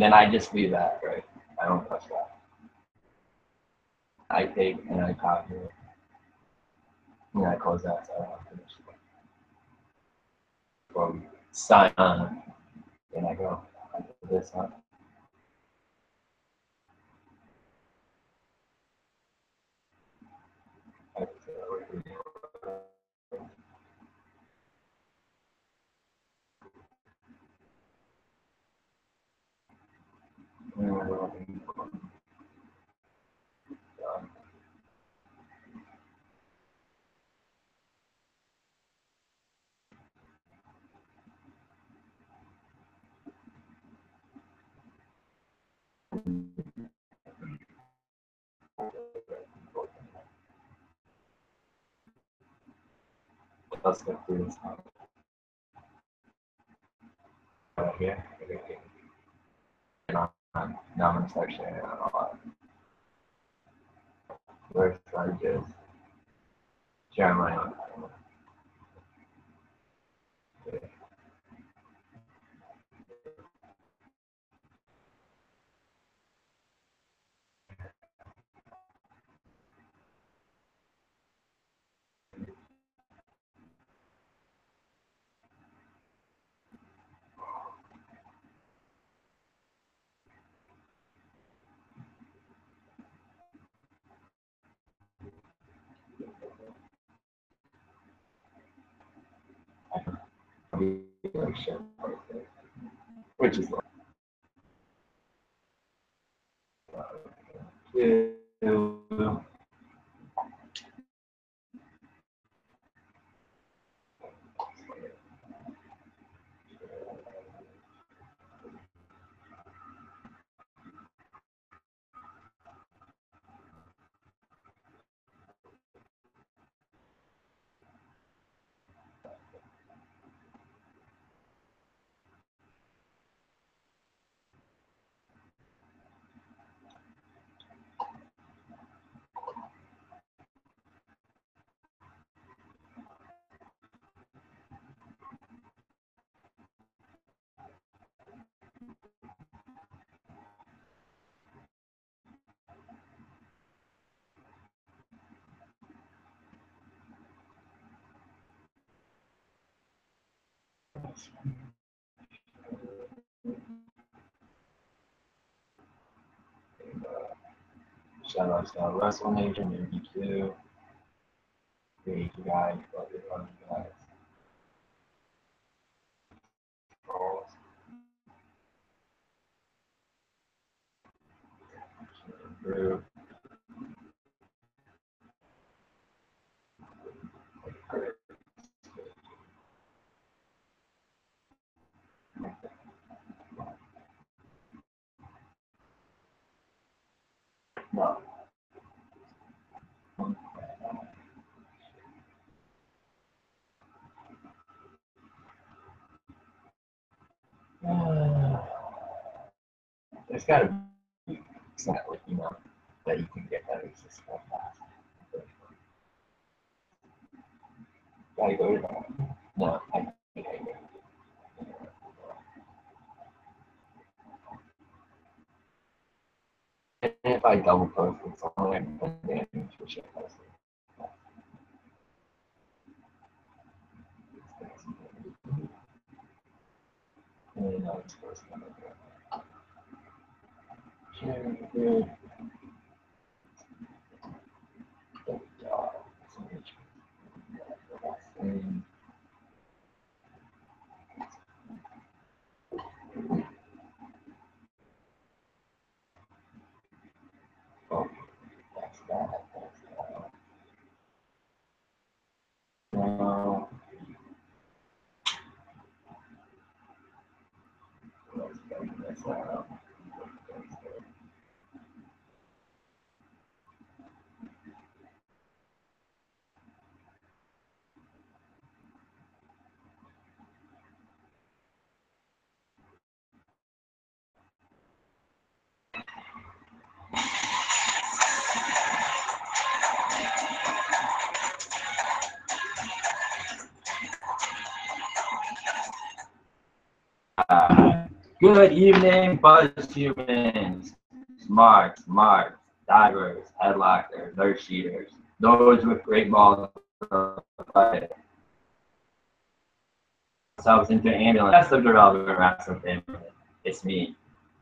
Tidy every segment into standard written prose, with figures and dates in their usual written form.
then I just leave that, right? I don't touch that. I take and I copy it. And I close that so I don't have to finish it. Well, sign on. Then I go, I put this up. Let's go through this now. Here. Now I'm going to start sharing it on a lot. Where's I just share my own. Which is like shout out to Rasslin Nation, MB2, the guys, love you guys. Group. No. There's got to be something, you know, that you can get that exists so fast. Gotta go to that. No, I think I do. And if I double post, it's only like damage for shit posting. And now it's supposed to share good. Oh, that's that. Now, let's get this out. Good evening, buzz humans, smarts, divers, headlockers, nurse cheaters, those with great balls of play. Themselves into an ambulance. Best of the relevant wrestling family. It's me,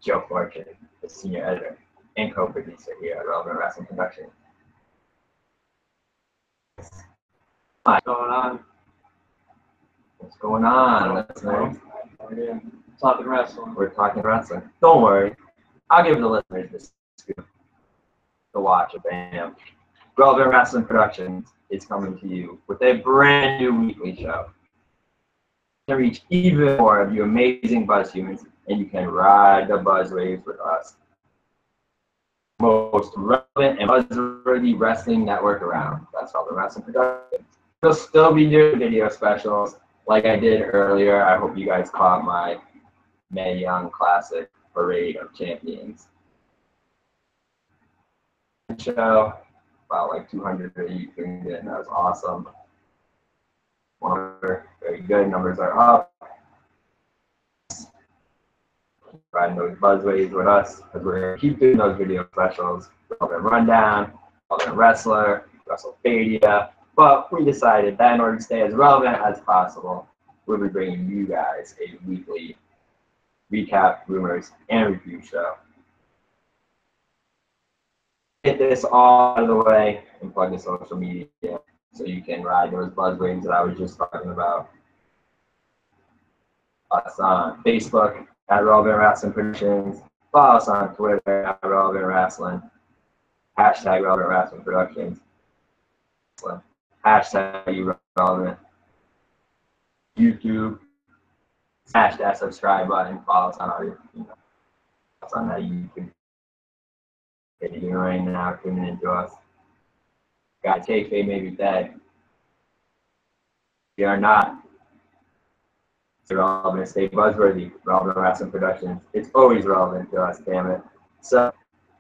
Joe Fortune, the senior editor and co-producer here at Relevant Wrestling Production. What's going on? What's going on, listeners? Talking wrestling. We're talking wrestling. Don't worry. I'll give the listeners this scoop to watch a bam. Relevant Wrestling Productions is coming to you with a brand new weekly show to reach even more of you amazing buzz humans, and you can ride the buzz waves with us. Most relevant and buzzworthy wrestling network around. That's Relevant Wrestling Productions. We'll still be doing video specials like I did earlier. I hope you guys caught my Mae Young Classic Parade of Champions show. About like 200 of you tuned in. That was awesome. Very good. Numbers are up. Riding those buzzways with us because we're going to keep doing those video specials. Relevant Rundown, Relevant Wrestler, WrestleMania. But we decided that in order to stay as relevant as possible, we'll be bringing you guys a weekly recap, rumors, and review show. Get this all out of the way and plug the social media so you can ride those buzzwaves that I was just talking about. Us on Facebook at Relevant Wrestling Productions. Follow us on Twitter at Relevant Wrestling. Hashtag Relevant Wrestling Productions. Hashtag you relevant. YouTube. Smash that subscribe button. Follow us on our, on that YouTube. If you're right now tuning into us. Guys, kayfabe may be dead. We are not. It's relevant. Stay buzzworthy. Relevant Wrestling Productions. It's always relevant to us, damn it. So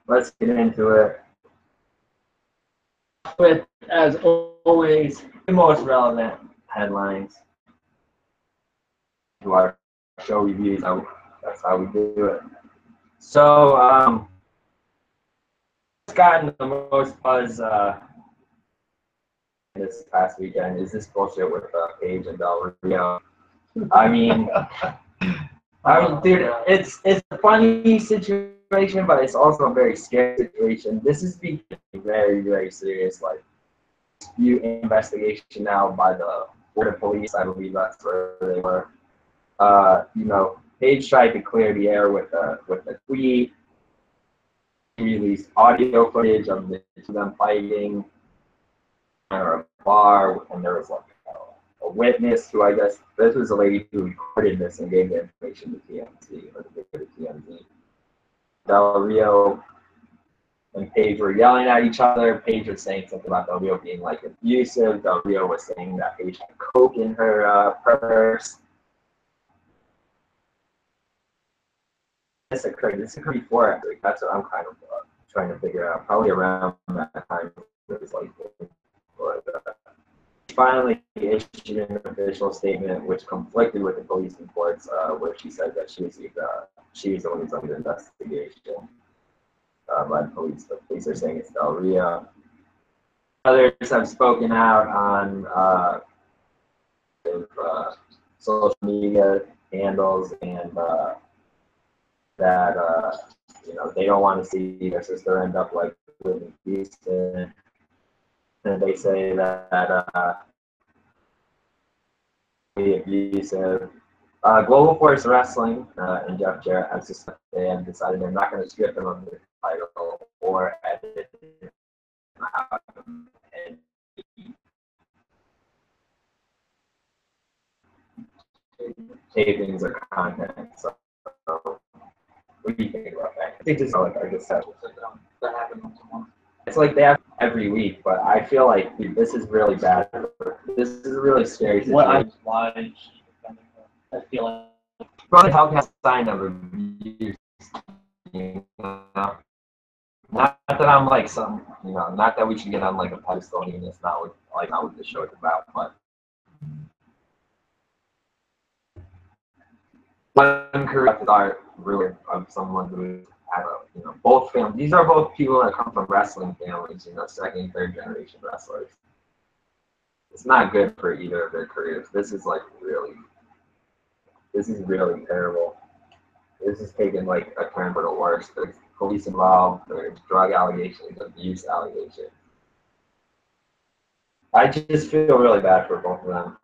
let's get into it. With, as always, the most relevant headlines to our show reviews. That's how we do it. So, it's gotten the most buzz this past weekend is this bullshit with Paige and Del Rio. I mean, dude, it's a funny situation, but it's also a very scary situation. This is becoming very, very serious, like, investigation now by the Florida police. I believe that's where they were. Paige tried to clear the air with a tweet. He released audio footage of them fighting or a bar, and there was like a witness who, I guess this was a lady who recorded this and gave the information to TMZ, or the video to TMZ. Del Rio and Paige were yelling at each other. Paige was saying something about Del Rio being like abusive. Del Rio was saying that Paige had coke in her purse. This occurred before, actually. That's what I'm kind of trying to figure out. Probably around that time, it was like, finally issued an official statement which conflicted with the police reports, where she said that she was the one who's under investigation by the police. The police are saying it's Del Rio. Others have spoken out on social media handles and that they don't want to see their sister end up like Whitney Houston. And they say that the abusive. Global Force Wrestling and Jeff Jarrett have decided they're not going to strip him of the title or edit him out and tapings or content. So, what do you think about that? I think this is like I just said. That happened once a month. It's like they have every week, but I feel like this is really bad. This is a really scary situation. I feel like Probably help has signed a review. Not that I'm like some, not that we should get on like a pedestal, and it's not what the show is about, but one career start really of someone who had both families. These are both people that come from wrestling families, second, third generation wrestlers. It's not good for either of their careers. This is really terrible. This is taking like a turn for the worse. There's police involved, there's drug allegations, abuse allegations. I just feel really bad for both of them.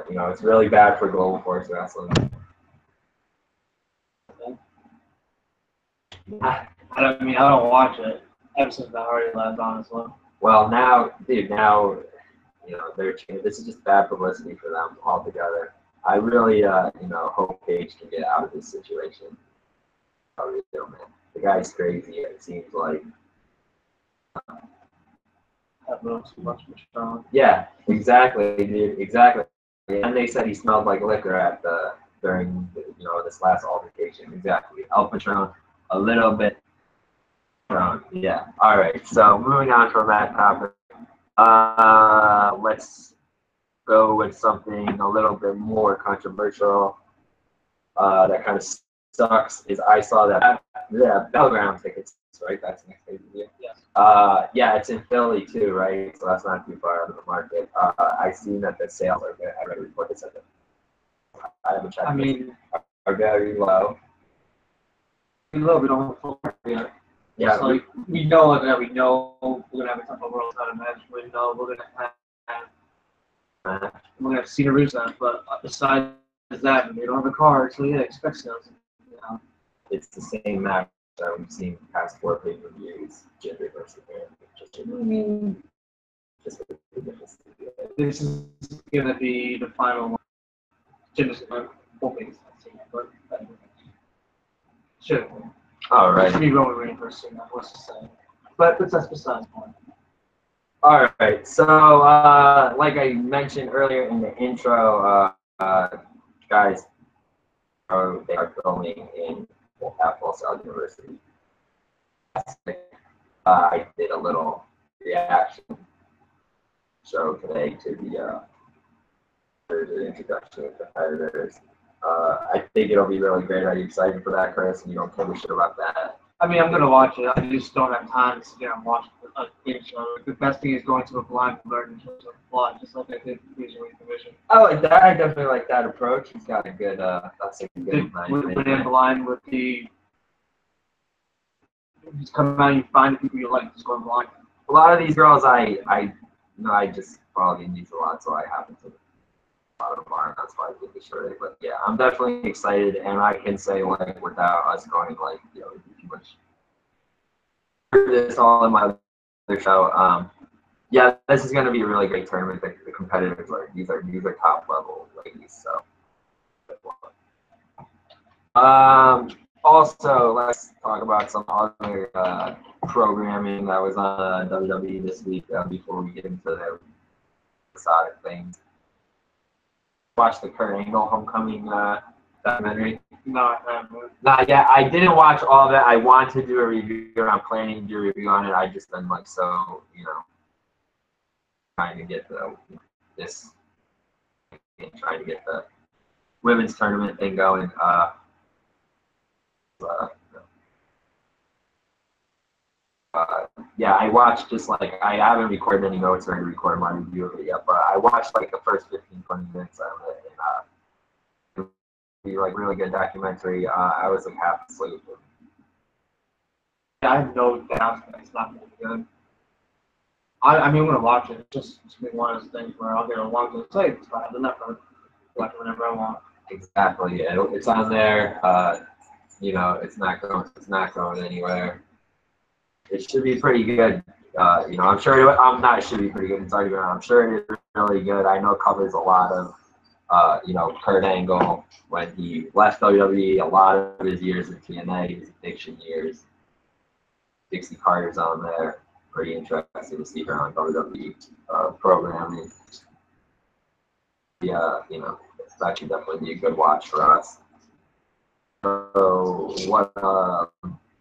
It's really bad for Global Force Wrestling. I don't watch it ever since the Hardy Labs, honestly. Well, now, they're changing. This is just bad publicity for them altogether. I really, hope Paige can get out of this situation. I really do, man. The guy's crazy. It seems like. That looks much more strong. Yeah, exactly, dude. Exactly. And they said he smelled like liquor during this last altercation. Exactly. El Patron, a little bit. Yeah. All right. So moving on from that topic, let's go with something a little bit more controversial. That kind of sucks. Is I saw that Battleground tickets, right? That's next page. Yes. Yeah, it's in Philly too, right? So that's not too far out of the market. I've seen that the sales are good. I read a report that said that. I haven't checked. Are very low. We don't have a full market yet. Yeah. So, we know that we're gonna have a couple of world title match. We know we're gonna have Cena Rusev, but besides that, we don't have a card, so yeah, expect sales. It's the same match that we've seen past 4 pay-per-views, Jinder versus Baron. This is gonna be the final one. Jinder's hoping but should. All right. Should be Roman Reigns versus Cena. What's to say? But that's besides the point. All right. So, like I mentioned earlier in the intro, guys, they are filming at Full Sail University. I did a little reaction show today to the introduction of competitors. I think it'll be really great. Are you excited for that, Chris? And you don't give a shit about that? I'm gonna watch it. I just don't have time to sit there and watch a game show. The best thing is going to a blind learn in terms of plot, just like I did Cruiserweight Division. I like that. I definitely like that approach. He's got a good, that's a good Went in blind with the. Just come out and you find the people you like, just going blind. A lot of these girls, I just follow the indies a lot, so I happen to. That's why I did the show. But yeah, I'm definitely excited, and I can say like without us going like too much. This all in my other show. Yeah, this is going to be a really great tournament. The competitors these are top level ladies. So. Also, let's talk about some other programming that was on WWE this week before we get into the episodic things. Watch the Kurt Angle Homecoming documentary? No, I haven't. Not yet. I didn't watch all of it. I want to do a review. I'm planning to do a review on it. I just been trying to get trying to get the women's tournament thing going. Yeah, I watched I haven't recorded any notes or recorded my review of it yet, but I watched the first 15-20 minutes of it, and it was really good documentary. I was half asleep. I have no doubt that it's not really good. I'm gonna watch it. It's just one of those things where I'll get along to the tape, so I have enough of it. Watch whenever I want. Exactly. It's on there. It's not going anywhere. It should be pretty good. I'm sure. I'm not. It should be pretty good. It's already been. I'm sure it is really good. I know it covers a lot of, Kurt Angle when he left WWE. A lot of his years in TNA, his addiction years. Dixie Carter's on there. Pretty interesting to see her on WWE programming. Yeah, that could definitely be a good watch for us. So what?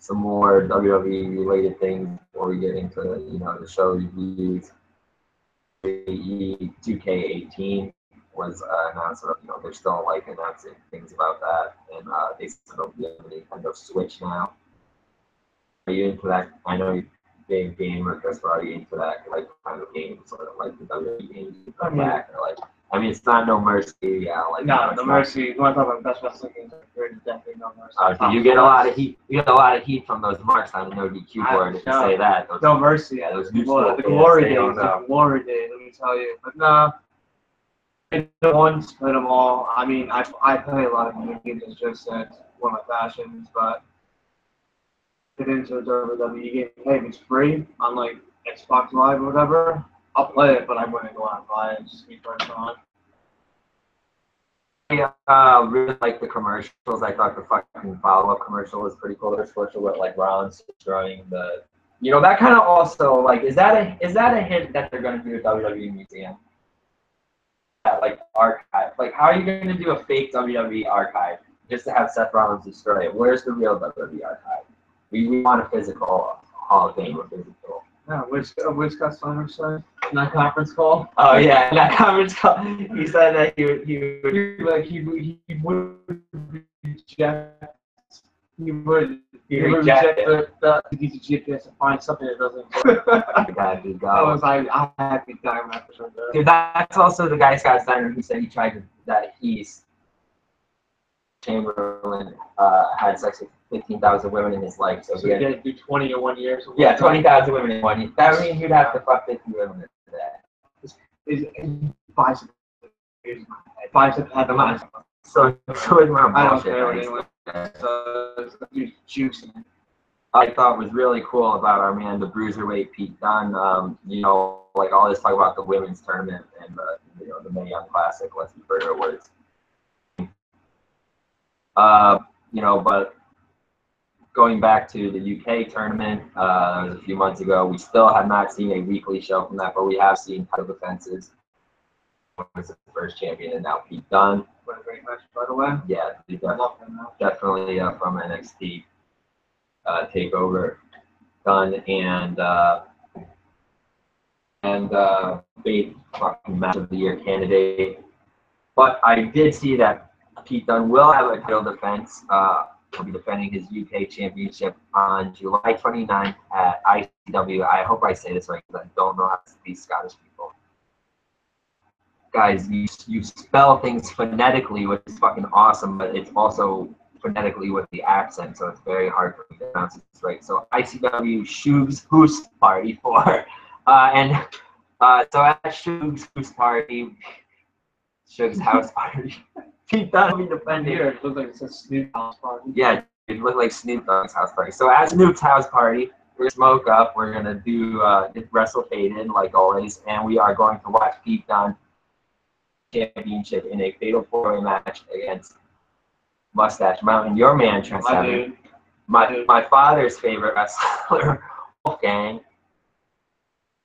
Some more WWE related things before we get into the show reviews. 2K18 was announced. They're still like announcing things about that, and they said it'll be on the Nintendo Switch now. Are you into that? I know you're a big gamer, Chris, but are you into that like kind of game, sort of like the WWE games you come back, or like? I mean, it's not No Mercy, yeah. Like no, No Mercy. You want to talk about best wrestling games? There's definitely No Mercy. You get a lot of heat. You get a lot of heat from those marks on the no DQ board if you say that. Those, No Mercy. Yeah, those the glory days. The glory days. Let me tell you. But no. Played them once, played them all. I mean, I play a lot of video games, as just said, one of my passions, but get into a WWE game. Hey, if it's free on like Xbox Live or whatever, I'll play it, but I wouldn't go out and buy it. Just be personal. I really like the commercials. I thought the fucking follow-up commercial was pretty cool. There's commercial with like Ron's destroying the, that kind of also like is that a hint that they're gonna do a WWE museum? That like archive. Like, how are you gonna do a fake WWE archive just to have Seth Rollins destroy it? Where's the real WWE archive? We want a physical Hall of Fame or physical. Yeah, which got Steiner said in that conference call. Oh yeah, that conference call. He said that he would reject the GPS and find something that doesn't. I had to die when I first heard that. Dude, that's also the guy Scott Steiner who said he tried that Chamberlain had sex with 15,000 women in his life. So he had to do 20 in 1 year. So yeah, 20,000 women in 1 year. That means you'd have to fuck 50 women in that. His biceps had the mind. So it's more I don't care anyway. So it's juicy. I thought was really cool about our man, the Bruiserweight Pete Dunne. Like all this talk about the women's tournament and the Mae Young Classic. Let's be fair to words. But going back to the UK tournament, that was a few months ago. We still have not seen a weekly show from that, but we have seen title defenses. Was the first champion, and now Pete Dunne. What a great match, by the way. Yeah, definitely from NXT Takeover. Dunne and big fucking match of the year candidate. But I did see that Pete Dunne will have a title defense. He'll be defending his UK Championship on July 29th at ICW. I hope I say this right because I don't know how to speak Scottish people. Guys, you spell things phonetically, which is fucking awesome, but it's also phonetically with the accent, so it's very hard for me to pronounce it right. So ICW Shug's Hoos Party 4. So at Shug's Hoos Party, Shug's House Party, Pete Dunne will be defending. Here, it looks like it says Snoop House Party. Yeah, it looked like Snoop Dogg's house party. So at Snoop's house party, we're gonna smoke up. We're gonna do WrestleFaden like always, and we are going to watch Pete Dunne championship in a fatal 4-way match against Mustache Mountain. Your man, Trent Seven. My father's favorite wrestler, Wolfgang,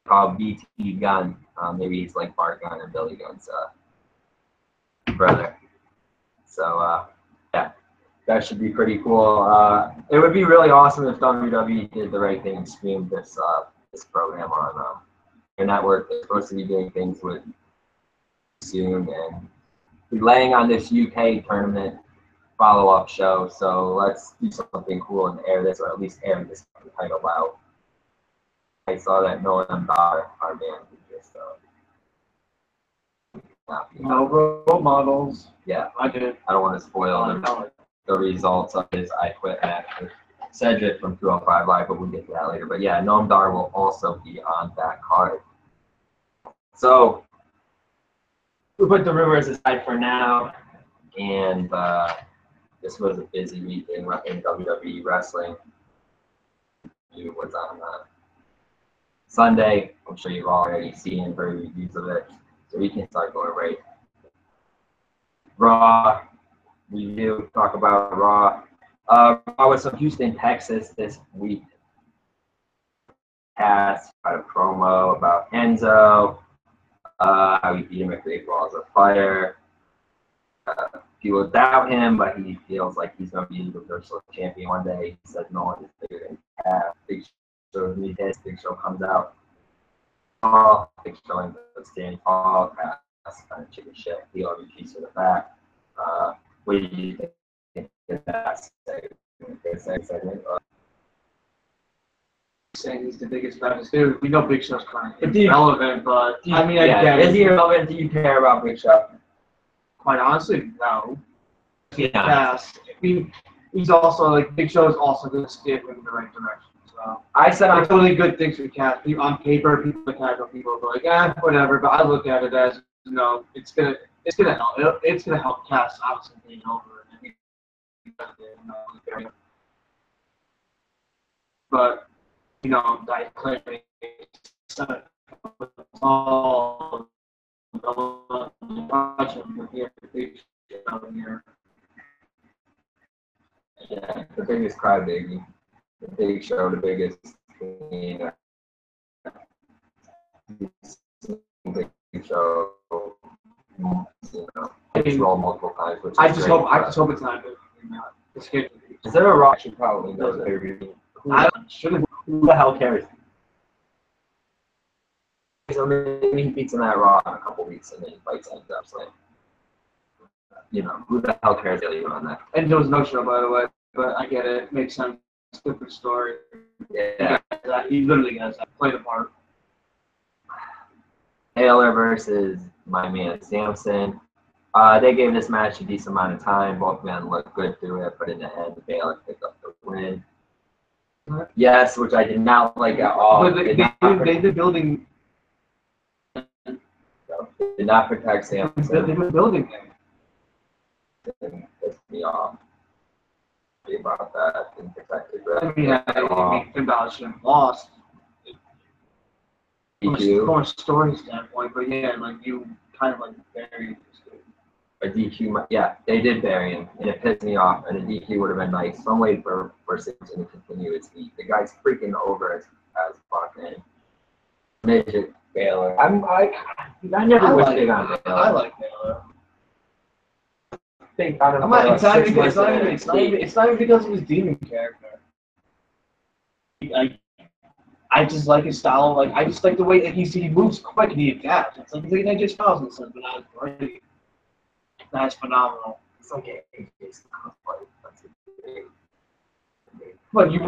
called BT Gunn. Maybe he's like Bart Gunn and Billy Gunn's brother. So yeah, that should be pretty cool. It would be really awesome if WWE did the right thing and streamed this program on their network. They're supposed to be doing things with soon and be laying on this UK tournament follow-up show. So let's do something cool and air this, or at least air this title out. I saw that Nolan Dar, our man, just no role models. Yeah, I did. I don't want to spoil the results of his I Quit match with Cedric from 205 Live, but we'll get to that later. But yeah, Noam Dar will also be on that card. So we'll put the rumors aside for now, and this was a busy week in WWE wrestling. What's on Sunday? I'm sure you've already seen and heard reviews of it, so we can start going right. Raw review. Talk about Raw. Raw was from Houston, Texas this week. Had a promo about Enzo. How he beat him at Great Balls of Fire. People doubt him, but he feels like he's going to be the Universal Champion one day. He said no one is bigger than Cass. Big Show Big Show comes out. Big Show ends up standing tall. Cass Cass kind of chicken shit. He owed a piece of the back. What did you think of that segment? Saying he's the biggest baddest dude. We know Big Show's kind of irrelevant, but I mean, I get it. Is he irrelevant? Do you care about Big Show? Quite honestly, no. Yeah. Cass. I mean, he's also like Big Show is also going to steer him in the right direction. So I said I'm totally good things for Cass. On paper, people like casual people are like, whatever. But I look at it as it's gonna help. It's gonna help Cass obviously being over. But I claim all yeah, the biggest crybaby, the Big Show, the biggest, Big Show, it's rolled multiple times. Which I just hope it's not good. Is there a Raw? Should probably know the I shouldn't. Who the hell cares? So maybe he beats him at Raw in a couple weeks and then he fights ends up. So, who the hell cares really on that? And there was no show, by the way, but I get it. It makes sense. Different story. Yeah. He literally has played a part. Taylor versus my man Samson. They gave this match a decent amount of time. Both men looked good through it, but in the end, Baylor picked up the win. Yes, which I did not like at all. But they've been building. Did not protect Samson. They've been building him. Didn't piss me off. About that, didn't protect it. I mean, Finn Balor shouldn't have lost. From a story standpoint, but yeah, like you kind of like buried this. A DQ, yeah, they did bury him, and it pissed me off. And a DQ would have been nice. So I'm waiting for Simpson to continue his feat. The guy's freaking over as fuck, man. Midget Baylor. I never was big on Baylor. I like Baylor. It's not even because of his demon character. I just like his style. Like I just like the way that he moves quick and he adapts. It's like AJ Styles and stuff, but that's great. That's phenomenal. It's like AJ Styles. But you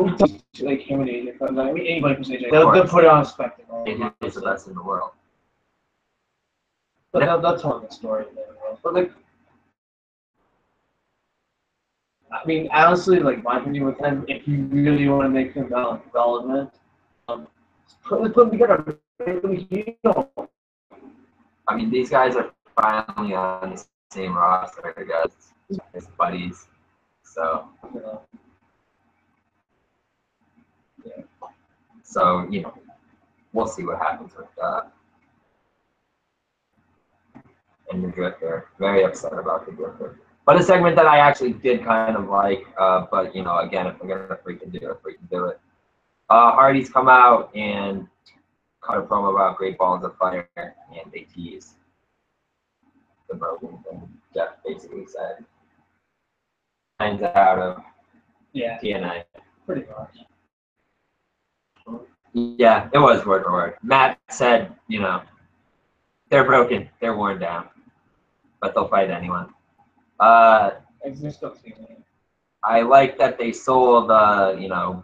like him and AJ. I mean, anybody who's AJ, they'll put it on a spectacle. AJ is the best in the world. But that's one of the story. But like. I mean, honestly, like my opinion with him, if you really want to make him relevant, put them together. I mean, these guys are finally on the same roster, I guess, as buddies. So, yeah. So we'll see what happens with that. And the Drifter, very upset about the Drifter. But a segment that I actually did kind of like, but again, if I'm gonna freaking do it. Hardy's come out and cut a promo about Great Balls of Fire, and they tease the broken thing. Jeff basically said, "Finds out of TNA." Pretty much. Yeah, it was word for word. Matt said, they're broken, they're worn down, but they'll fight anyone. I like that they sold,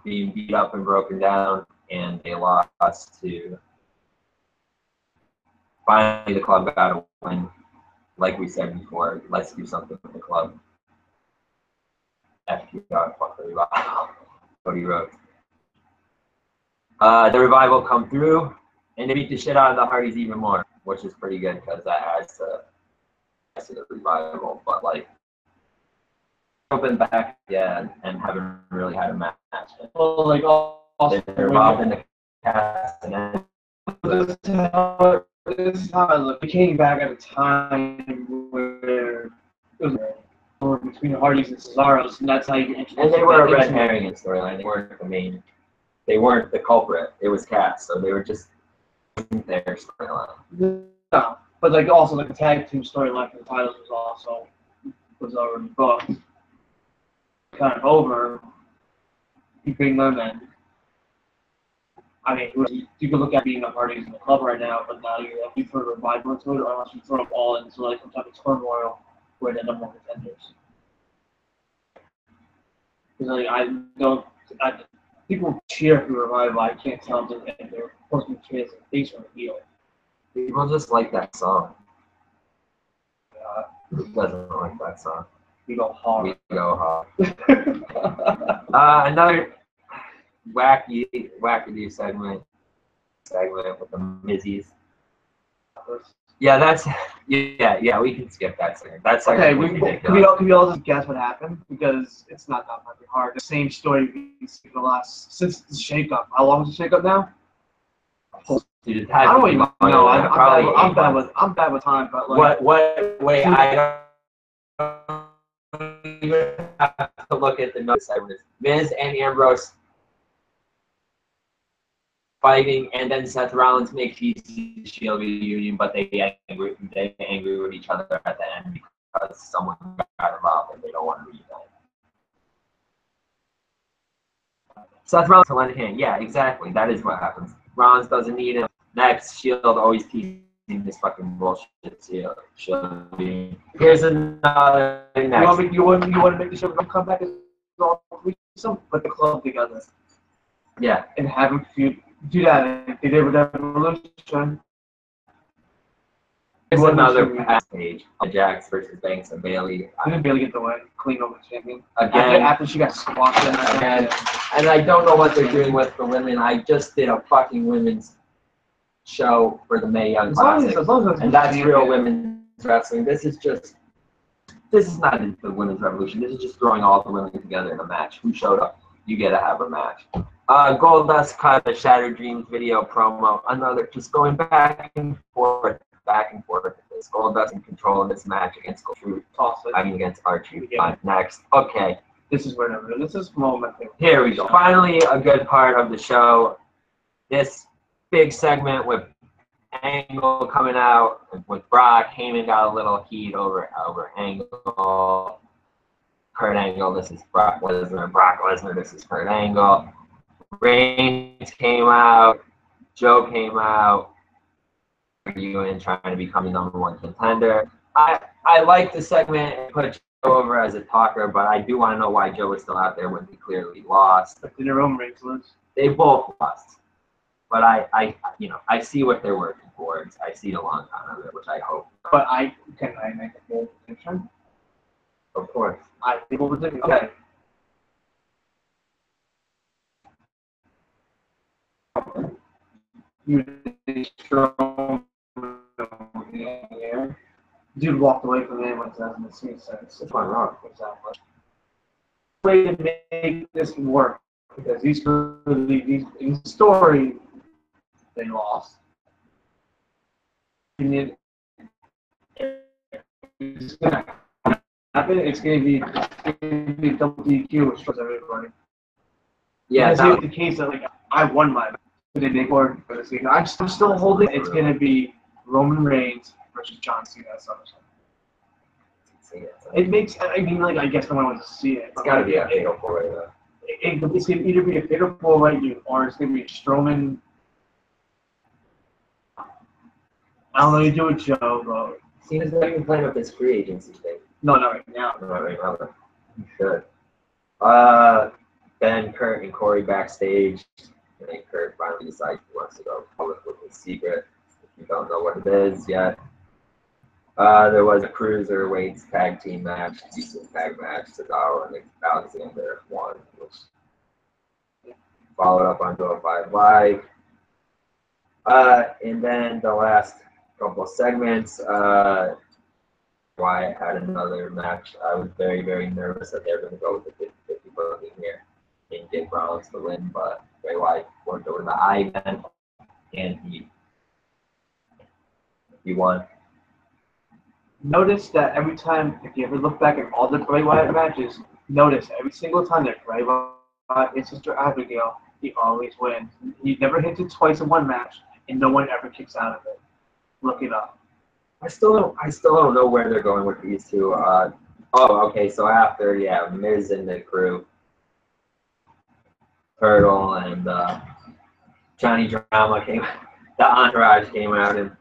being beat up and broken down, and they lost to. Finally, the club got a win. Like we said before, let's do something with the club. FTR, fuck the Revival. Cody Rhodes. The Revival come through, and they beat the shit out of the Hardys even more, which is pretty good because that adds to the Revival. But open back and haven't really had a match. Well, like they're involved in the cast, and then this is how I look. We came back at a time where it was between the Hardys and Cesaros, and that's how you get introduced. And they were a red herring in storyline. They weren't the main. They weren't the culprit. It was Cass, so they were just in their storyline. No, but also the tag team storyline for the titles was already booked. Kind of over. You bring them in. I mean, you can look at being the parties in the club right now, but now you throw revival into it, or unless you throw them all into like some type of turmoil where they're number one contenders. Because like, people cheer for revival. I can't tell them that they're supposed to be cheering for the face or the heel. People just like that song. Who doesn't like that song? We go hard. We go hard. Another wackadoo segment with the Mizzies. Yeah, we can skip that segment. That's okay. Can we all just guess what happened? Because it's not that fucking hard. The same story we've seen since the shakeup. How long is the shakeup now? Dude, I don't even know. I'm bad with time, but like. Wait, I don't even have to look at the notes. Miz and Ambrose fighting, and then Seth Rollins makes peace with the Shield reunion, but they get angry with each other at the end because someone got involved and they don't want to reunite. Seth Rollins to lend a hand. Yeah, exactly. That is what happens. Rollins doesn't need him. Next, Shield always teasing this fucking bullshit. Shield. Here's another next. You want to make the show come back as all threesome, put the club together. Yeah. And have them do that. They did with Evolution. Here's another past page. Jax versus Banks and Bayley. Didn't Bayley get the win? Clean over champion. Again. After she got squashed in that again. And I don't know what they're doing with the women. I just did a fucking women's show for the Mae Young Classic. And that's real women's wrestling. This is not the women's revolution. This is just throwing all the women together in a match. Who showed up? You get to have a match. Goldust cut a Shattered Dreams video promo. Another just going back and forth. This Goldust in control of this match against against Archie. Yeah. Next. Okay. This is moment. Here we go. Finally, a good part of the show. This big segment with Angle coming out with Brock. Heyman got a little heat over Angle. Kurt Angle, this is Brock Lesnar. Brock Lesnar, this is Kurt Angle. Reigns came out. Joe came out. Arguing, trying to become the number one contender. I like the segment and put Joe over as a talker, but I do want to know why Joe is still out there when he clearly lost. But did Roman Reigns lose? They both lost. But I see what they're working towards. I see the long time of it, which I hope. But can I make a bold prediction? Of course. I think what was it? Okay. Dude walked away from him like that makes sense. That's why wrong. Exactly. Way to make this work because these in the story they lost. And it's gonna happen. It's gonna be double DQ, which shows everybody. Yeah, that's the case that like I won my match. They for the season. I'm still holding. It's gonna be Roman Reigns versus John Cena at SummerSlam. It makes. I mean, like I guess no one wants to see it. It's gotta be a fatal four-way though. It's gonna either be a fatal four-way or it's gonna be Strowman. I don't know. You do it, Joe, bro. Cena's not even playing up his free agency thing. No, not right now. Not right now. You should. Ben, Kurt, and Corey backstage. And then Kurt finally decides he wants to go public with his secret. If you don't know what it is yet. There was a Cruiserweights tag team match, decent tag match. Cesaro and Alexander won, which followed up on 205 Live. And then the last couple of segments, Wyatt had another match. I was very, very nervous that they were going to go with the 50-50 booking here and get Rollins to win, but Bray Wyatt worked over the eye event, and he won. Notice that every time, if you ever look back at all the Bray Wyatt matches, notice every single time that Bray Wyatt and Sister Abigail, he always wins. He never hits it twice in one match, and no one ever kicks out of it. Look it up. I still don't know where they're going with these two. Okay, so after Miz and the crew, Turtle and Johnny Drama came, the Entourage came out and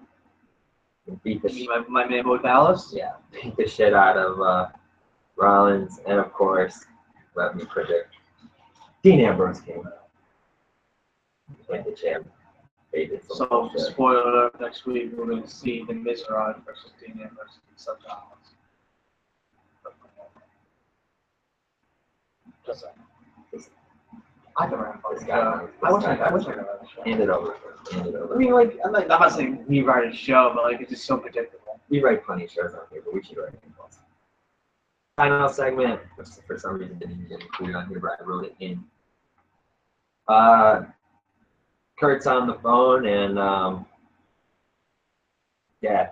beat the my man Bo Dallas. Yeah, beat the shit out of Rollins, and of course, let me predict, Dean Ambrose came out. Like the champ. So, spoiler alert, next week we're going to see the Mizraj versus Dean Ambrose and Seth Rollins. Just saying. I never had fun. I wish I could have the show. Hand it over. I mean, like, I'm not saying we write a show, but like, it's just so predictable. We write funny shows on here, but we should write anything else. Final segment, which for some reason didn't even get included on here, but I wrote it in. Kurt's on the phone, and yeah,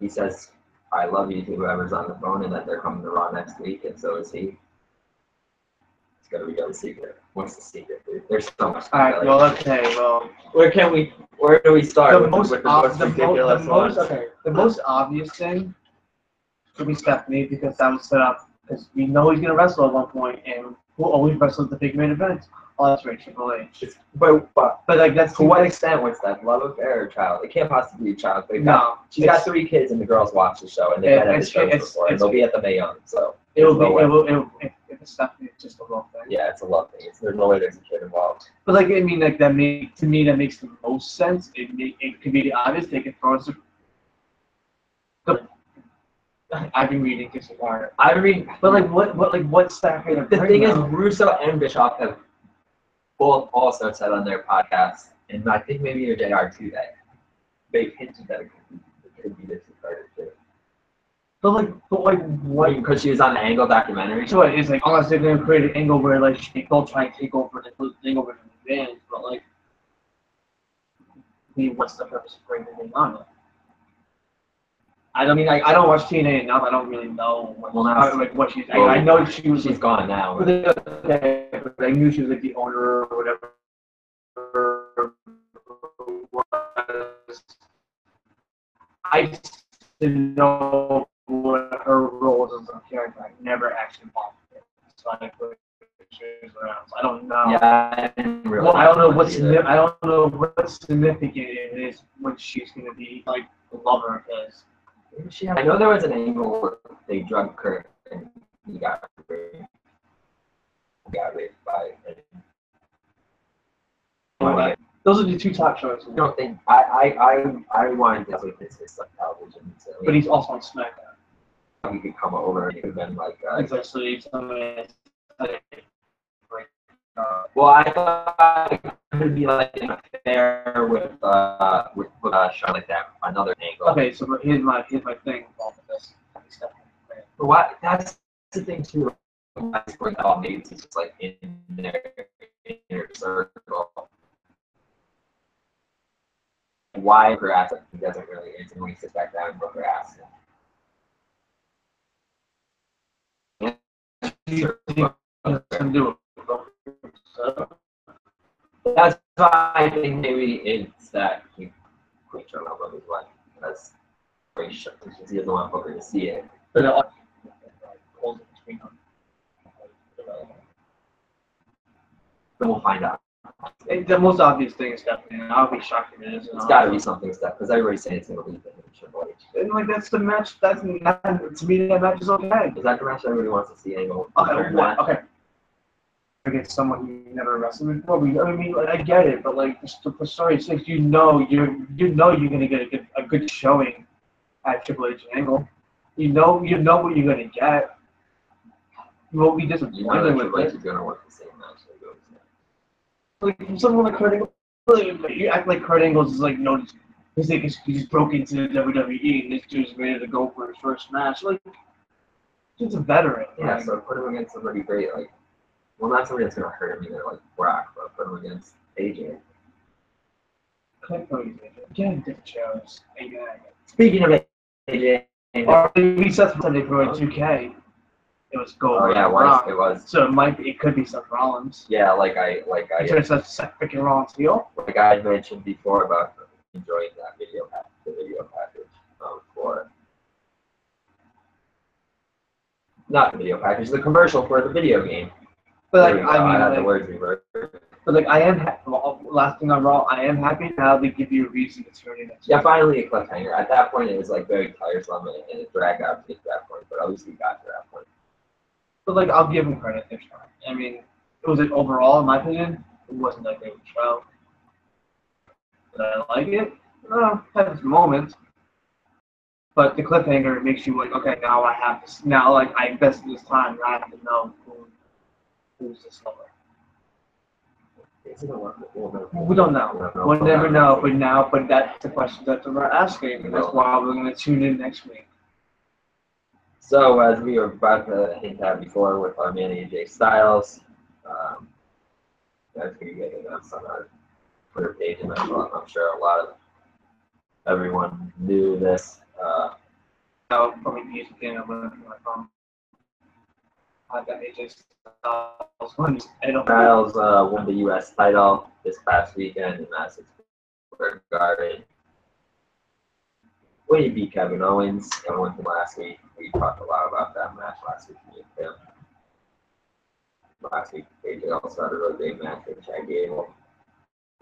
he says, "I love you" to whoever's on the phone, and that they're coming to Raw next week, and so is he. It's gotta be the secret. What's the secret, dude? There's so much. All right. Well, okay. Well, where do we start? The most obvious thing would be Stephanie, because that was set up because we know he's gonna wrestle at one point, and who always wrestles the big main events. Oh, that's right, Triple H. But like, that's to what extent was that love affair or child? It can't possibly be a child. She's got 3 kids, and the girls watch the show, and they've been at the shows before, and they'll be at the Mayon, so if it's Stephanie, it's just a love thing. Yeah, it's a love thing. There's no way there's a kid involved. But like, I mean, like that makes the most sense. It could be the obvious. They could throw us. I've been reading this apart. But like, what's that? The thing is, Russo and Bischoff have both also said on their podcast, and I think maybe your JR too, that they've hinted that it could be this started too. But what? Because she was on the Angle documentary. So it's like, unless they're gonna create an angle where like they'll try and take over the thing over the advantage, but like, what's the purpose of bringing the thing on it? I don't watch TNA enough. I don't really know what she's. I know she's gone now. But I knew she was like the owner or whatever. I just didn't know what her role was as a character. I never actually watched it, so I put pictures around. So I don't know. Yeah, I don't know what's significant it is when she's gonna be like the lover of his. I know there was an angle where they drugged Kurt and he got raped by. Those are the 2 top shows. I don't think I wanted to like this is like television. So but he's also on SmackDown. He could come over. He could have been like. Well, I thought it could be like an affair with Charlotte, that another angle. Okay, so here's my thing about this. But what? That's the thing too. Maybe it's just like in their inner circle. Why her ass? He doesn't really answer when he sits back down and broke her ass. That's why I think maybe it's that he quit Charlotte about his wife, because he doesn't want Booker to see it. But we'll find out. The most obvious thing is Stephanie, and I'll be shocked if it isn't. It's got to be something, Steph, because everybody's saying it's going to be Triple H. And like, that's the match. That's not, to me, that match is okay. Is that the match everybody wants to see? Angle. Okay. Against someone who never wrestled before. I mean, like, I get it, but like, for story's sake, you know you're gonna get a good showing at Triple H Angle. You know what you're gonna get. You won't be disappointed with Triple H is gonna work the same match. Like someone like Kurt Angle, you act like Kurt Angle is like he just broke into WWE and this dude's ready to go for his first match. Like, he's a veteran. Yeah, like, so put him against somebody great, like, well, not somebody that's gonna hurt him either, like Brock, but put him against AJ. Again, different shows. Speaking of AJ, or maybe Seth Sunday for 2K. It was Gold. Oh yeah, it was. So it could be Seth Rollins. Yeah, like I Seth freaking Rollins heel. Like I mentioned before about enjoying that video package for not the video package, the commercial for the video game. But like, I had the words reversed. But like I am last thing on Raw, I am happy now they give you a reason to tune in. Yeah, finally a cliffhanger. At that point, it was like very tiresome and it dragged out to get to that point. But at least we got to that point. But like I'll give them credit, they're trying. I mean, it was like overall, in my opinion, it wasn't that great of a show. Did I like it? Had its moments. But the cliffhanger makes you like, okay, now I have this. Now, like, I invested this time, and I have to know who's this lover. We don't know. We'll never know. But that's the question that we're asking, and that's why we're going to tune in next week. So, as we were about to hint at before with our man AJ Styles, that's going to get announced on our Twitter page, and I'm sure a lot of everyone knew this. Probably music in my phone. I got AJ Styles. Styles won the U.S. title this past weekend in Madison Square Garden. When he beat Kevin Owens and won from last week, we talked a lot about that match last week. Last week, AJ also had a really great match with Chad Gable,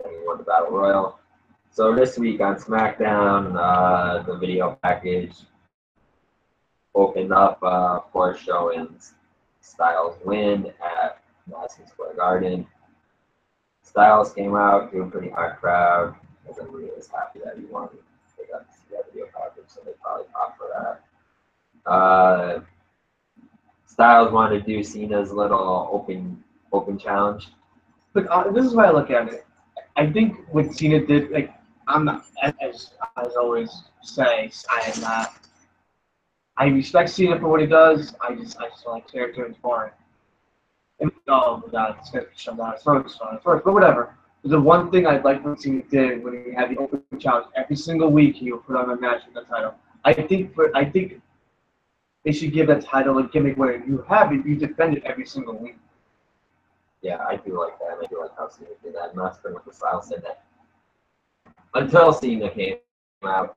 and he won the Battle Royal. So this week on SmackDown, the video package opened up for showing Styles win at Madison Square Garden. Styles came out to a pretty hard crowd, because everybody was happy that he won. They got to see that video package, so they probably popped for that. Styles wanted to do Cena's little open challenge. Look, this is why I look at it. I think what Cena did, like, I'm not, as always say, I am not. I respect Cena for what he does. I just like character and boring. And oh my God, it's gonna shut down his throat, but whatever. The one thing I like what Cena did when he had the open challenge every single week, he would put on a match with the title. I think they should give that title a gimmick where you have it, you defend it every single week. Yeah, I do like that. I do like how Cena did that. And that's pretty much what Styles said that. Until Cena came out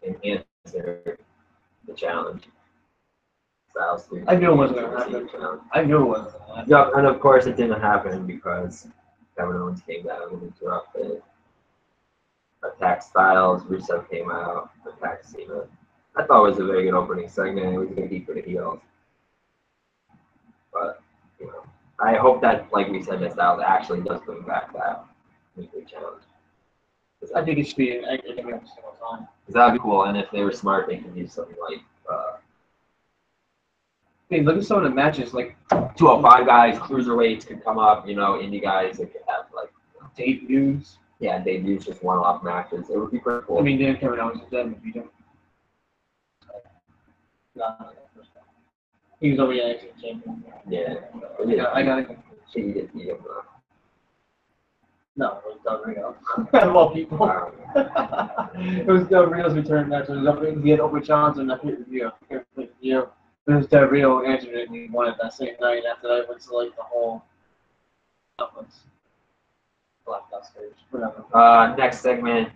and answered the challenge. Styles I knew it wasn't going to happen. I knew it wasn't going to happen. Yep, and of course it didn't happen because Kevin Owens came down and interrupted. Attacked Styles, Rusev came out, attacked Cena. I thought it was a very good opening segment. It was going to be for the heels. But, you know, I hope that, like we said, that Styles actually does bring back that weekly challenge. I think it should be every single time. Because that would be cool, and if they were smart, they could do something like I mean, look at some of the matches, like 205 guys, cruiserweights could come up, you know, indie guys that could have like debuts. Yeah, debuts, just one-off matches. It would be pretty cool. I mean, Dan Kevin Owens is dead if you don't. He was already NXT champion. Yeah. I got it. He did beat him. No, it was Del Rio. Of all people. It was Del Rio's return match. He had open challenge and I hit review. It was Del Rio answered it and he won it that same night. After that, it went to like the whole Black stage. Whatever. Next segment.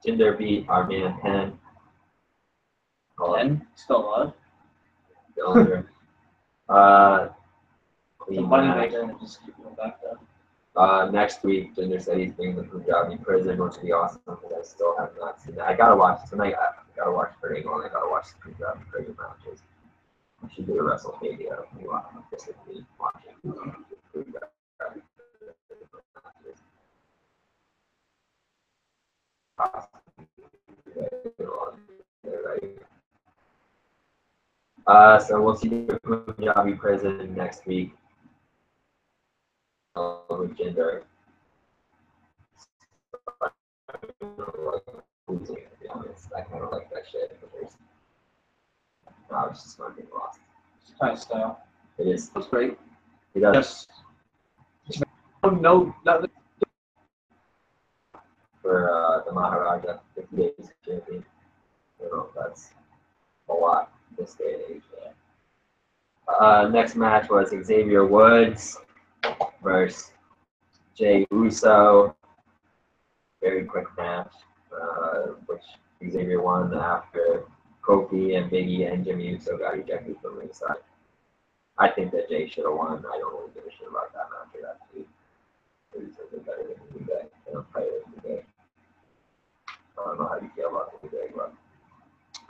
Jinder beat our man 10. 10? Still alive? Still The money maker and just keep going back there. Next week, Jinder said he's bringing the Punjabi prison, which would be awesome because I still have not seen that. I gotta watch tonight. I gotta watch Pretty Angle and I gotta watch the Punjabi prison matches. I should do a WrestleMania. This would be watching Punjabi so we'll see the Punjabi prison next week. With Jinder. To be honest, I kind of like that shit. I was just fucking lost. It's kind of style. It is. It's great. It does. Yes. No, nothing. For the Maharaja, 50 days champion. You know, that's a lot this day and age. Next match was Xavier Woods versus Jey Uso. Very quick match, which Xavier won after Kofi and Biggie and Jimmy Uso got ejected from ringside. I think that Jay should have won. I don't really give a shit about that match or that too. He's better than New Day. They don't play with New Day. I don't know how you feel about New Day, but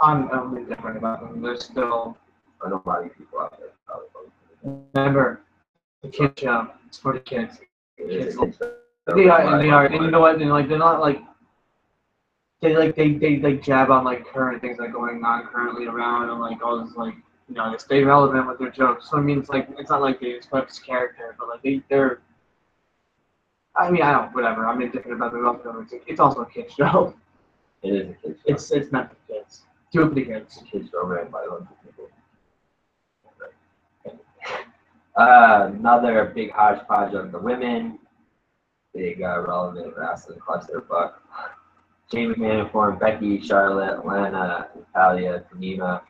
I'm indifferent about them. They're still. I know a lot of people out there probably vote. Remember, the kids show. It's for the kids. It is They are, and you know what? And like, they're not like. They jab on like current things that are going on currently around and like all this like they stay relevant with their jokes. So I mean it's not like they expect this character, but like they're I mean I don't whatever. I'm indifferent about the it's also a kid's show. It is a kid's show. It's meant for kids. Do it for the kids. It's a kid's show ran by a bunch of people. Another big hodgepodge of the women. Big relevant wrestling clusterfuck. Shane McMahon informed Becky, Charlotte, Lana, Natalia, Tamina,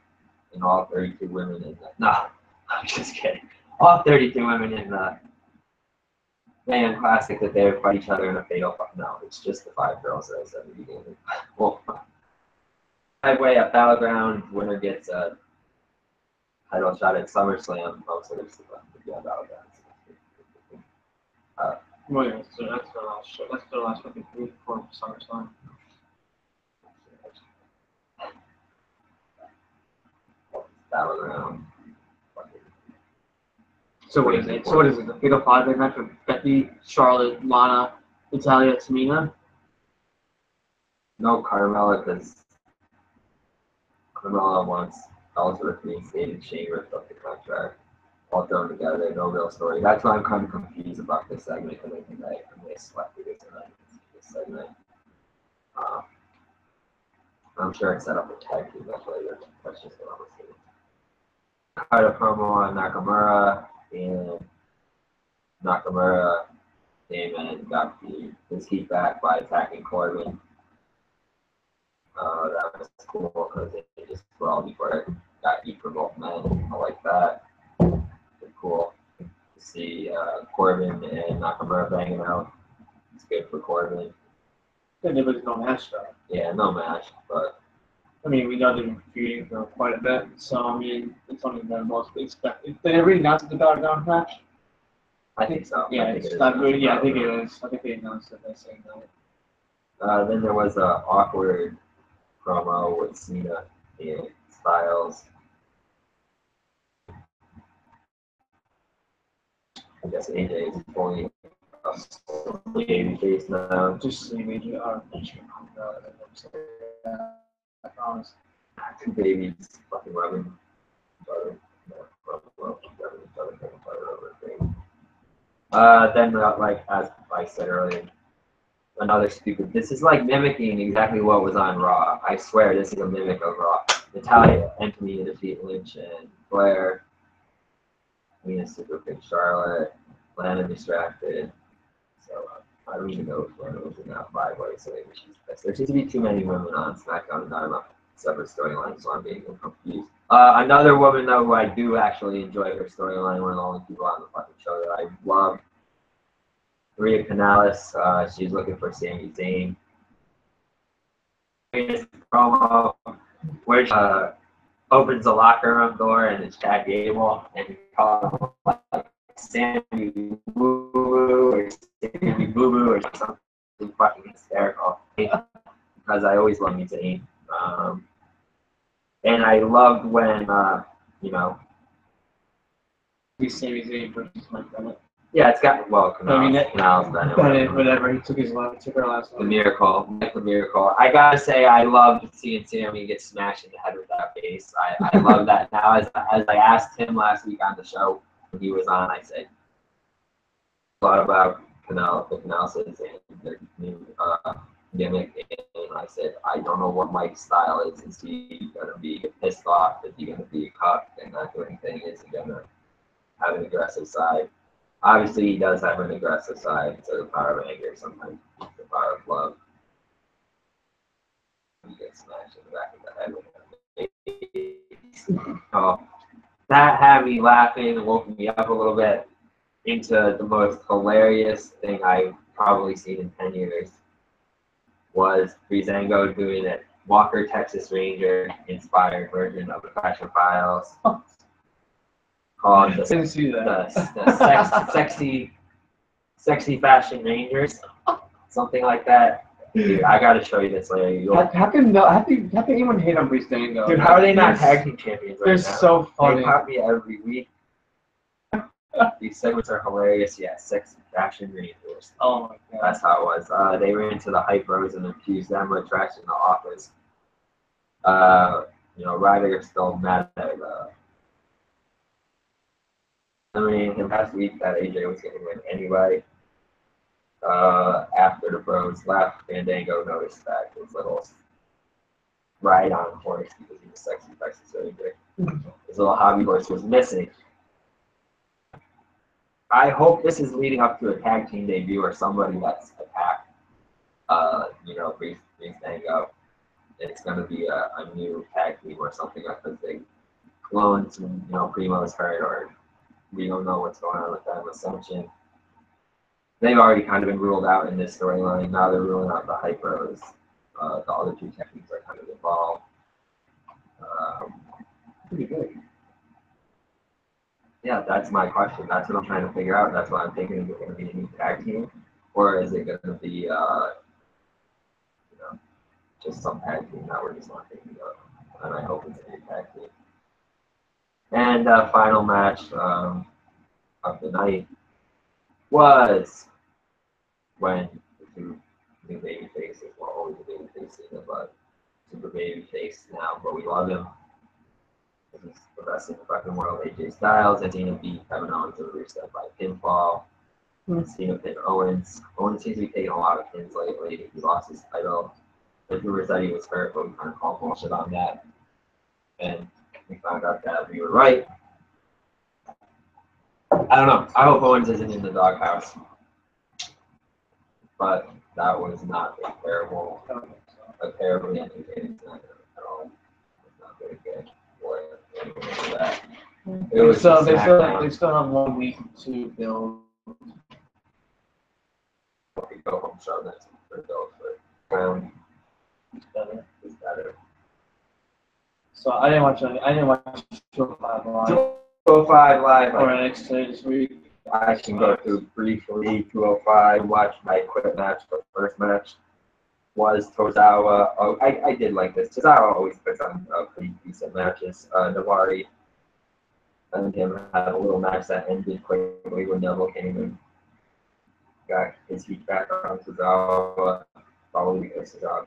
and all 32 women in the... No, I'm just kidding. All 32 women in the Man Classic that they would fight each other in a fatal fight. No, it's just the 5 girls that I said at the beginning. Well, 5-way at Battleground. Winner gets a title shot at SummerSlam. Most of it's the Battleground. Well, yeah, so that's their last show. That's their last fucking week before SummerSlam. Battleground. So what is it? So what is it? The fatal 5-way match with Becky, Charlotte, Lana, Natalia, Tamina? No Carmella, because Carmella wants Ellsworth being stated. Shane ripped up the contract. All thrown together, no real story. That's why I'm kind of confused about this segment, because I think I selected this segment. I'm sure I set up a tag team match later. That's just what I was thinking. Cut a promo on Nakamura, and Nakamura came and got his heat back by attacking Corbin. That was cool because they just brawled before it got heat for both men. I like that. Pretty cool to see Corbin and Nakamura banging out. It's good for Corbin. Yeah, there was no match though. Yeah, no match, but I mean, we know they've been feuding for quite a bit, so I mean, it's something that most expected. Did they really announce the Battleground match? I think so. Yeah, I think it is. I think it is. I think they announced it by saying that. Then there was an awkward promo with Cena and Styles. I guess AJ is fully baby face now. Just see me, I promise. Two babies fucking rubbing butter. Then, like as I said earlier, another stupid. This is like mimicking exactly what was on Raw. I swear, this is a mimic of Raw. Natalia and Tamina defeat Lynch and Blair. Tamina super pick Charlotte. Lana distracted. So I don't even know if Lana was in that 5-way, so maybe she's pissed. There seems to be too many women on SmackDown and not enough separate storylines, so I'm being confused. Another woman though who I do actually enjoy her storyline, one of the only people on the fucking show that I love. Rhea Canales, she's looking for Sami Zayn. Promo where she opens the locker room door and it's Chad Gable and he calls him like Sammy Boo Boo or Sammy Boo Boo or something fucking hysterical because I always love Zayn. And I loved when Sami Zayn versus Mike Bennett. Yeah, it's got Canales Bennett, whatever. He took her last one. The Miracle. I gotta say, I loved seeing Sammy get smashed in the head with that face. I love that. Now, as I asked him last week on the show when he was on, I said a lot about Canales and their new gimmick, and I said I don't know what Mike's style is. Is he gonna be pissed off? Is he gonna be cuffed and not do anything? Is he gonna have an aggressive side? Obviously, he does have an aggressive side, so the power of anger, sometimes the power of love. He gets smashed in the back of the head. Oh, that had me laughing and woke me up a little bit into the most hilarious thing I've probably seen in 10 years was Breezango doing a Walker, Texas Ranger inspired version of the Fashion Files. called I didn't see that. the sexy fashion rangers, something like that. Dude, I gotta show you this later. How can anyone hate on Breezango? Dude, how are they not tag team champions right They're now? so funny. They pop me every week. These segments are hilarious. Yeah, sexy fashion rangers. Oh my god. That's how it was. They ran into the Hype Bros and accused them of trashing the office. Ryder is still mad at him last week that AJ was going to win anyway. After the Bros left, Fandango noticed that his little ride-on horse, because he was sexy Texas Ranger, his little hobby horse was missing. I hope this is leading up to a tag team debut or somebody that's attacked, Breezango. It's going to be a new tag team or something because they clones and, Primo's hurt or we don't know what's going on with them. Assumption. They've already kind of been ruled out in this storyline. Now they're ruling out the Hype Bros. The other two tag teams are kind of involved. Pretty good. Yeah, that's my question. That's what I'm trying to figure out. That's what I'm thinking. Is it going to be a new tag team, or is it going to be, just some tag team that we're just not thinking of? And I hope it's a new tag team. And final match of the night was when the two new baby faces, well, always a baby face in it, but super baby face now, but we love him. This is the best in the fucking world. AJ Styles and Cena beat Kevin Owens to the reset by pinfall. Cena pinned Owens. Owens seems to be taking a lot of pins lately. He lost his title. The rumors that he was hurt, but we kind of called bullshit on that. And we found out that we were right. I don't know. I hope Owens isn't in the doghouse. But that was not a terribly entertaining segment at all. It's not very good. That. It was they still have 1 week to build. Go home show next week for adults, but Crown is better. So I didn't watch 205 Live. 205 Live. Or NXT this week. I can go through briefly 205. Watch my quick match. The first match was Tozawa. Oh, I did like this. Tozawa always puts on pretty decent matches. Navari and him had a little match that ended quickly when Neville came and got his feet back on Tozawa. Probably because Tozawa,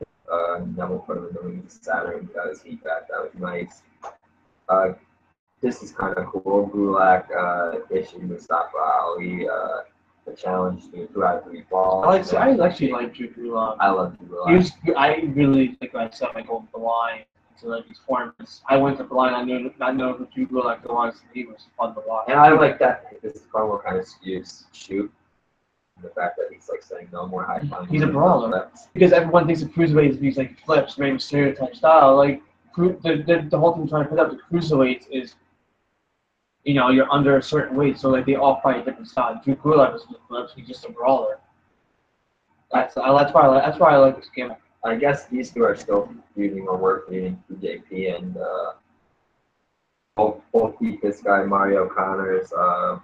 Neville put him in the ring Saturn, got his feet back. That was nice. This is kind of cool. Gulak issued Mustafa Ali the challenge to 2 out of 3 falls. I actually like Drew Gulak. I love Drew Gulak. I really think I set my goal with the line. So like these formats, I went to the line. I knew not knowing who Drew Gulak was. He was fun to watch. And I like that this promo kind of skews shoot. The fact that he's like saying no more high flying. He's a brawler. Because everyone thinks of cruiserweights these like flips, very stereotype style. Like the whole thing trying to put up the cruiserweights is, you're under a certain weight, so like they all fight a different style. Drew Gulak is just flips. He's just a brawler. That's why I like this gimmick. I guess these two are still feuding or were feuding TJP and both beat this guy Mario Connors.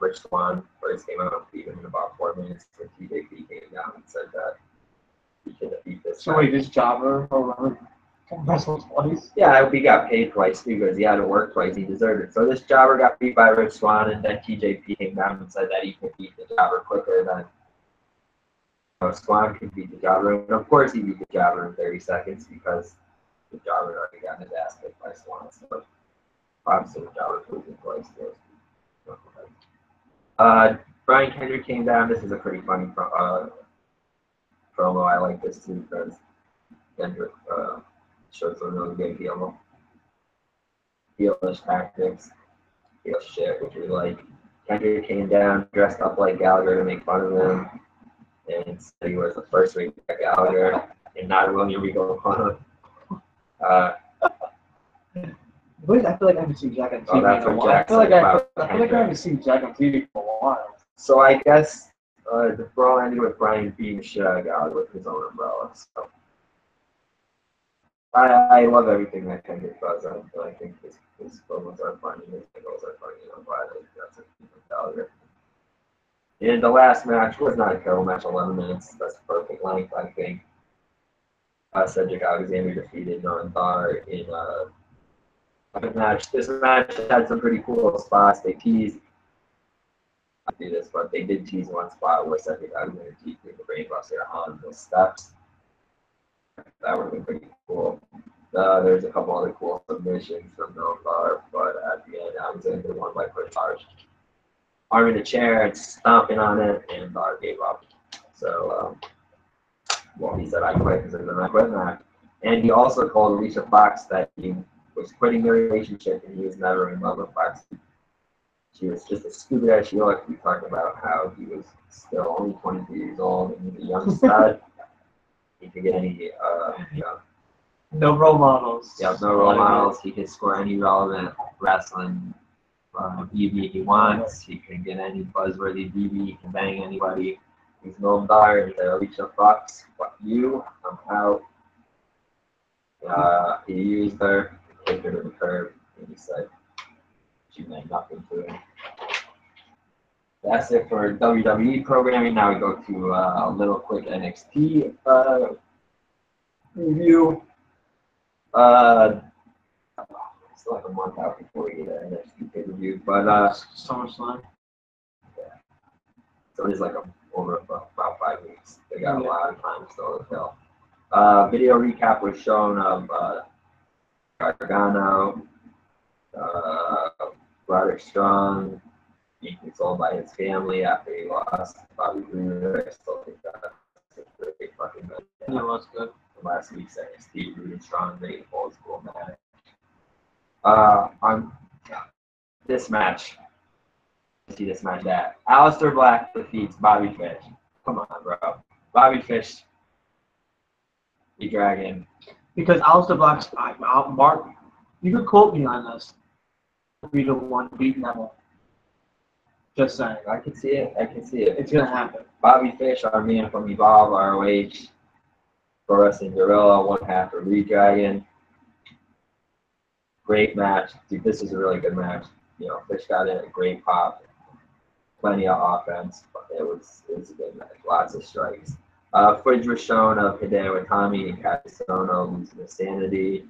Rich Swann first came out and beat him in about 4 minutes. And TJP came down and said that he should have beat this guy. So wait, this jobber wrestled twice? Yeah, he got paid twice too because he had to work twice. He deserved it. So this jobber got beat by Rich Swann, and then TJP came down and said that he could beat the jobber quicker than Swann could beat the jobber. And of course he beat the jobber in 30 seconds because the jobber already got his ass kicked by Swann. So obviously the jobber proved it twice. Brian Kendrick came down. This is a pretty funny promo. I like this too because Kendrick shows some really good heelish tactics, heel shit, which we like. Kendrick came down, dressed up like Gallagher to make fun of him, and said he was the first ring Gallagher and not William Regal opponent. I feel like I haven't seen Jack on TV in a while. I feel like I haven't seen Jack on TV for a while. So I guess the brawl ended with Brian beating the shit out of Gallagher with his own umbrella. So I love everything that Kendrick does. I think his promos are funny, his videos are funny. I'm glad that's a failure. And the last match was not a terrible match, 11 minutes. That's perfect length, I think. Cedric Alexander defeated Noam in a match. This match had some pretty cool spots. They teased, I do this, but they did tease one spot where Cedric Alexander teased the brainbuster on the steps. That would have been pretty cool. There's a couple other cool submissions from Noam, but at the end, Alexander won by push charge. Arm in the chair and stomping on it, and Dar gave up. So, well, he said, I quit because I quit that. And he also told Alicia Fox that he was quitting the relationship and he was never in love with Fox. She was just as stupid as she looked. We talked about how he was still only 23 years old and he's a young stud. He could get any, no role models. Yeah, no role models. He could score any relevant wrestling BB he wants. He can get any buzzworthy BB. He can bang anybody. He's no Dar and Alicia Fox. Fuck you. I'm out. He used her, kicked her to the curb, and he said she meant nothing to him. That's it for WWE programming. Now we go to a little quick NXT review. Still like a month out before we get an NXT pay-per-view, but SummerSlam. Yeah. So it's like over about 5 weeks. They got a lot of time still to fill. Video recap was shown of Gargano, Roderick Strong being consoled by his family after he lost Bobby Roode. I still think that's a great fucking match. Yeah, that's good. Last week's NXT, Roode and Strong, great old school match. On this match, see this match that Aleister Black defeats Bobby Fish. Come on, bro. Bobby Fish, the Dragon. Because Aleister Black's Mark, you could quote me on this. Be the one to beat Neville. Just saying. I can see it. It's gonna happen. Bobby Fish, our man from Evolve, ROH, Pro Wrestling Guerrilla, one half of Redragon. Great match. Dude, this is a really good match. You know, Fish got in a great pop. Plenty of offense. But it was a good match. Lots of strikes. Footage was shown of Hideo Itami and Katsuyori losing their sanity.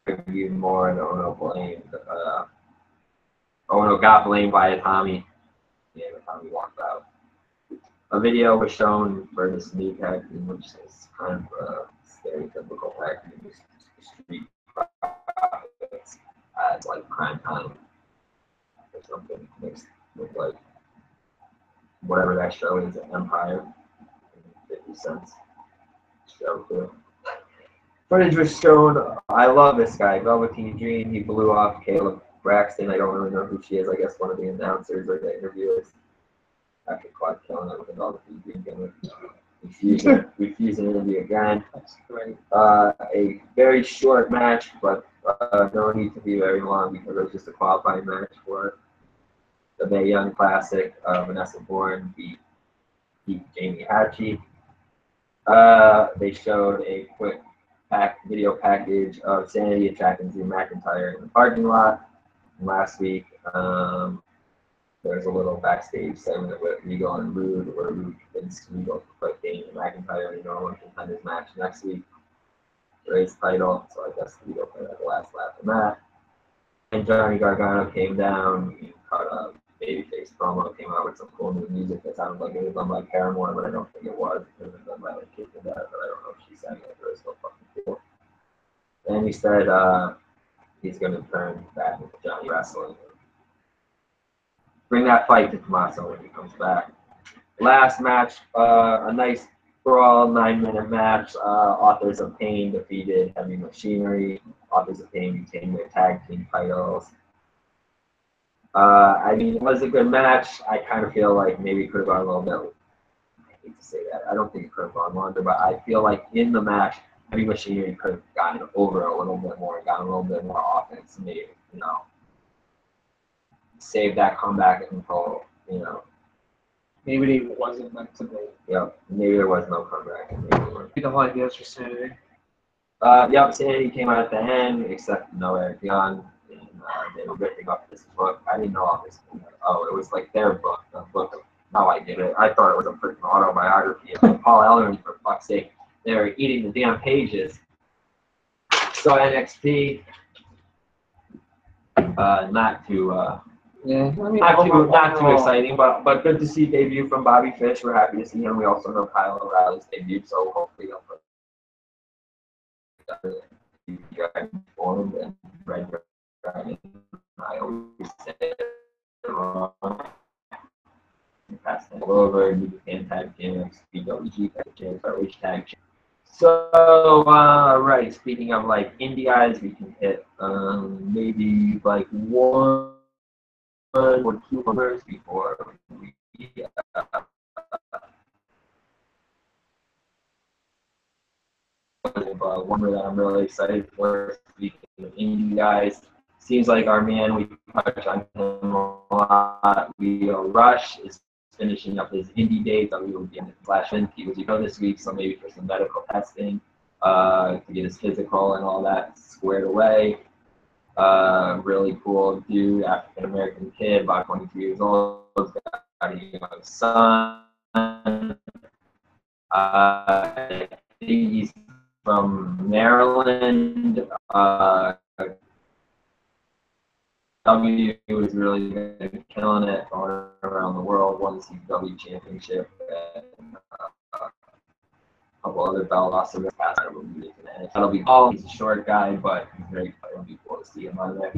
Reviewed more and Ono blamed. Ono got blamed by Itami. Yeah, Itami walked out. A video was shown for this new tag team, which is kind of a stereotypical tag team. Street profits at like prime time or something mixed with like whatever that show is at Empire. 50 cents show too. Footage was shown. I love this guy, Velveteen Dream. He blew off Caleb Braxton. I don't really know who she is. I guess one of the announcers or the interviewers. After Quad killing it with a Velveteen Dream gimmick. Refusing to interview again. That's great. A very short match, but no need to be very long because it was just a qualifying match for the Mae Young Classic. Vanessa Bourne beat Jamie Hatchie. They showed a quick video package of Sanity attacking Drew McIntyre in the parking lot last week. There's a little backstage segment with Regal and Rude, where Rude convinced Regal to put Kane and McIntyre in a normal contenders match next week for his title. So I guess Regal played at the last lap of that. And Johnny Gargano came down, he cut a babyface promo, came out with some cool new music that sounded like it was done by Paramore, but I don't think it was. It was done by like Kid and that, but I don't know if she sang it, but it was so fucking cool. And he said he's going to turn back into Johnny Wrestling. Bring that fight to Tommaso when he comes back. Last match, a nice brawl, 9-minute match. Authors of Pain defeated Heavy Machinery. Authors of Pain retained their tag team titles. I mean, it was a good match. I kind of feel like maybe it could have gone a little bit. I hate to say that. I don't think it could have gone longer, but I feel like in the match, Heavy Machinery could have gotten over a little bit more, gotten a little bit more offense, maybe, you know. Save that comeback until, you know. Maybe it wasn't meant to be. Yep. Maybe there was no comeback. The whole idea for Sanity. Yep, Sanity came out at the end, except no Eric Young. And they were ripping up this book. I didn't know all this. Oh, it was like their book, the book of, now I get it. I thought it was a freaking autobiography of Paul Ellering, for fuck's sake. They were eating the damn pages. So NXT, not too, Yeah, I mean, not too exciting, but good to see debut from Bobby Fish. We're happy to see him. We also know Kyle O'Reilly's debut, so hopefully he'll put formed and Red Dragon. I always say it wrong. Pass it over, New Japan Tag Champs, BWG Tag Champs, ROH Tag Champs. So, right, speaking of like indie guys, we can hit maybe like one or two numbers before we one that I'm really excited for. Speaking of indie guys, seems like our man, we touch on him a lot. Leo Rush is finishing up his indie dates. We will be in /in. He was this week, so maybe for some medical testing to get his physical and all that squared away. Really cool dude, African American kid, about 22 years old, got a young son. I think he's from Maryland. W was really good, killing it, going around the world, won the CW championship, and a couple other belt losses this past year. That'll be all. He's a short guy, but he's very fun. It'll be cool to see him on there.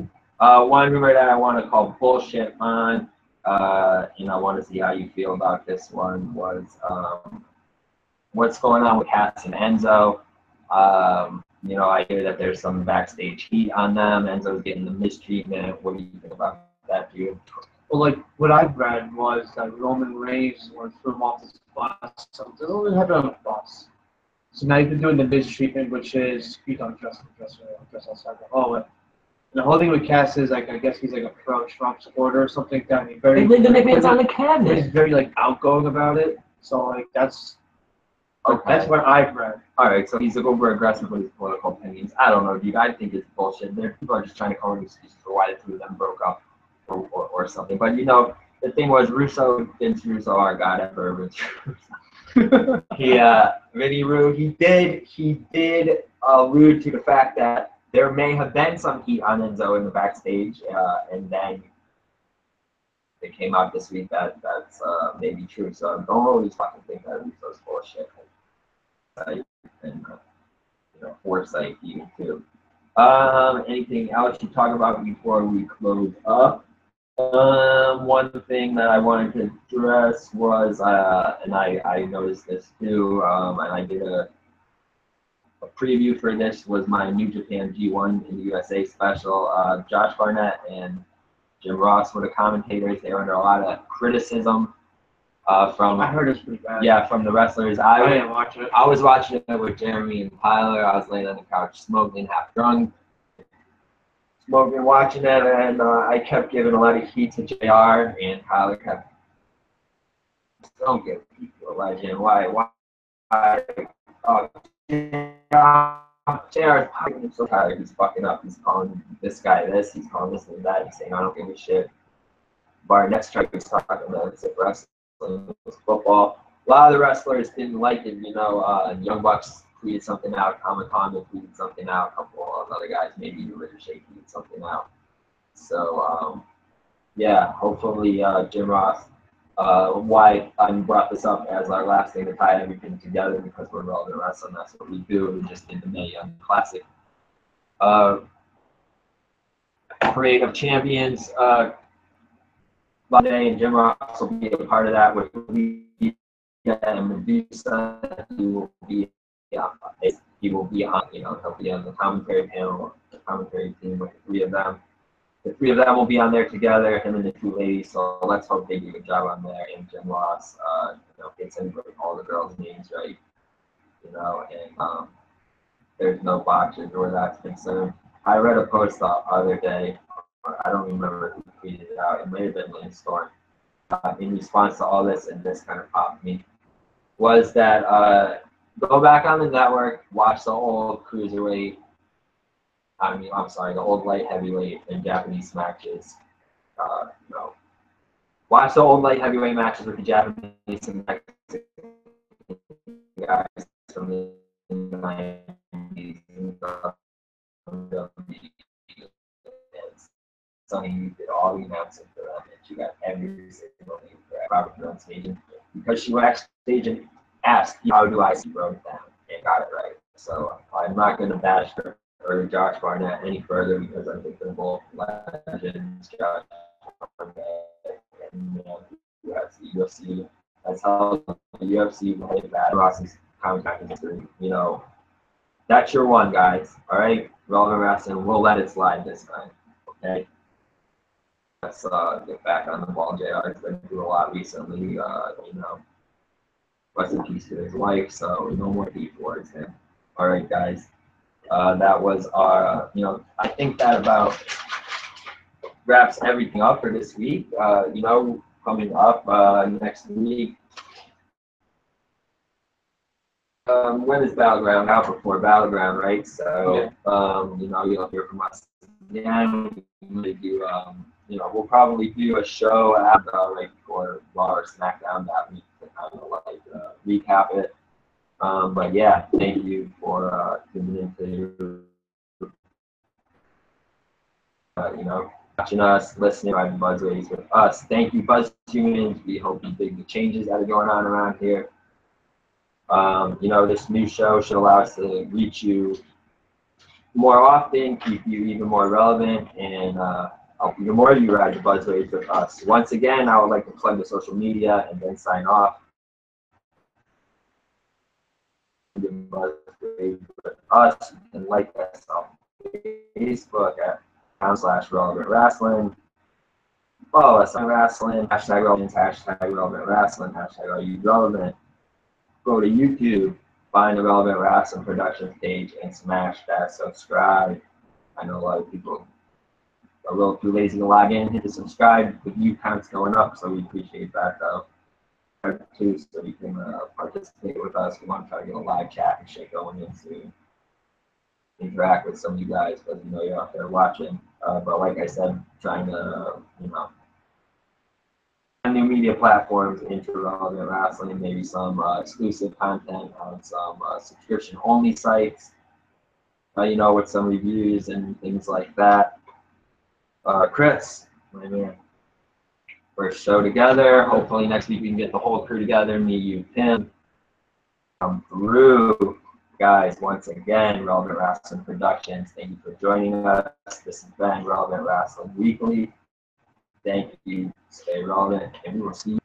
One rumor that I want to call bullshit on, and I want to see how you feel about this one, was what's going on with Cass and Enzo. You know, I hear that there's some backstage heat on them. Enzo's getting the mistreatment. What do you think about that, dude? Well, like what I've read was that Roman Reigns was threw him off this bus. So they don't even have it on a bus. So now you've been doing the mistreatment, which is you don't dress outside. Oh, and the whole thing with Cass is like I guess he's like a pro-Trump supporter or something like that. He's very. They the McMahon's on the cabinet. He's very like outgoing about it. So like that's. Okay. That's what I've read. All right, so he's over aggressive with his political opinions. I don't know, dude. I think it's bullshit. People are just trying to come up with excuses for why the two of them broke up or something. But, you know, the thing was, Vince Russo, our god ever, Vince Russo. Vinny he did allude to the fact that there may have been some heat on Enzo in the backstage, and then it came out this week that that's maybe true. So don't always fucking think that Russo's bullshit. And you know, foresight even too. Anything else you talk about before we close up? One thing that I wanted to address was, and I noticed this too, and I did a preview for this, was my New Japan G1 in the USA special. Josh Barnett and Jim Ross were the commentators. They were under a lot of criticism. From I heard it's pretty bad. Yeah, from the wrestlers. I didn't watch it. I was watching it with Jeremy and Tyler. I was laying on the couch smoking, half drunk, smoking, watching it, and I kept giving a lot of heat to JR, and Tyler kept, don't give people a legend. Why? Oh, JR is so tired. He's fucking up. He's calling this guy this. He's calling this and that. He's saying, I don't give a shit. Barnett's trying to talk about it. Wrestling. Football. A lot of the wrestlers didn't like it, you know. Young Bucks tweeted something out, Kamatanga tweeted something out, a couple of other guys, maybe Ricochet tweeted something out. So, yeah, hopefully Jim Ross, why I brought this up as our last thing to tie everything together, because we're relevant wrestling, that's what we do. We just did the Mae Young Classic. Parade of Champions, Monday, and Jim Ross will be a part of that with Lita and Medusa. He will be on, you know, he'll be on the commentary panel, the commentary team with the three of them. The three of them will be on there together, him and the two ladies. So let's hope they do a good job on there. And Jim Ross, you know, gets everybody, all the girls' names right, you know, and there's no botches where that's concerned. I read a post the other day. I don't remember who tweeted it out. It may have been Lance Storm. In response to all this, and this kind of popped me, was that go back on the network, watch the old cruiserweight. I'm sorry, the old light heavyweight and Japanese matches. No, watch the old light heavyweight matches with the Japanese and Mexican guys from the 90s. Sonny, you did all the announcing for them, and she got every single name correct. Proper pronunciation. Because she went backstage and asked, "How do I see wrote it down?" and got it right. So I'm not going to bash her or Josh Barnett any further because I think they're both legends. Josh Barnett and UFC. That's how the UFC played that. Ross's contact history. You know, that's your one, guys. All right, Relevant Wrestling. We'll let it slide this time. Okay. Let's get back on the ball. JR has been through a lot recently. You know, rest in peace to his wife. So no more beef towards him. All right, guys. That was our. You know, I think that about wraps everything up for this week. You know, coming up next week. When is Battleground? Out before Battleground, right? So, you know, you'll hear from us again. We do, you know, we'll probably do a show after, right before Raw or SmackDown that week to kind of like recap it. But yeah, thank you for tuning into, you know, watching us, listening, riding Buzzways with us. Thank you, Buzz Humans. We hope you dig the changes that are going on around here. You know, this new show should allow us to reach you more often, keep you even more relevant, and help you more you ride the Buzzways with us. Once again, I would like to plug the social media and then sign off. Buzzways with us, and like us on Facebook at /Relevant Rasslin. Follow us on Rasslin, #Relevant, #Relevant Rasslin, #ReLevant. Go to YouTube, find the Relevant Rasslin Productions page, and smash that subscribe. I know a lot of people are a little too lazy to log in, hit the subscribe. The view count's going up, so we appreciate that though. Too, so you can participate with us. We want to try to get a live chat and shit going in soon. Interact with some of you guys because you know you're out there watching. But like I said, trying to, you know, new media platforms into Relevant Wrestling, maybe some exclusive content on some subscription-only sites, you know, with some reviews and things like that. Chris, my man, first show together. Hopefully next week we can get the whole crew together, me, you, Tim. Come through. Guys, once again, Relevant Wrestling Productions, thank you for joining us. This has been Relevant Wrestling Weekly. Thank you. Stay relevant, and we will see you.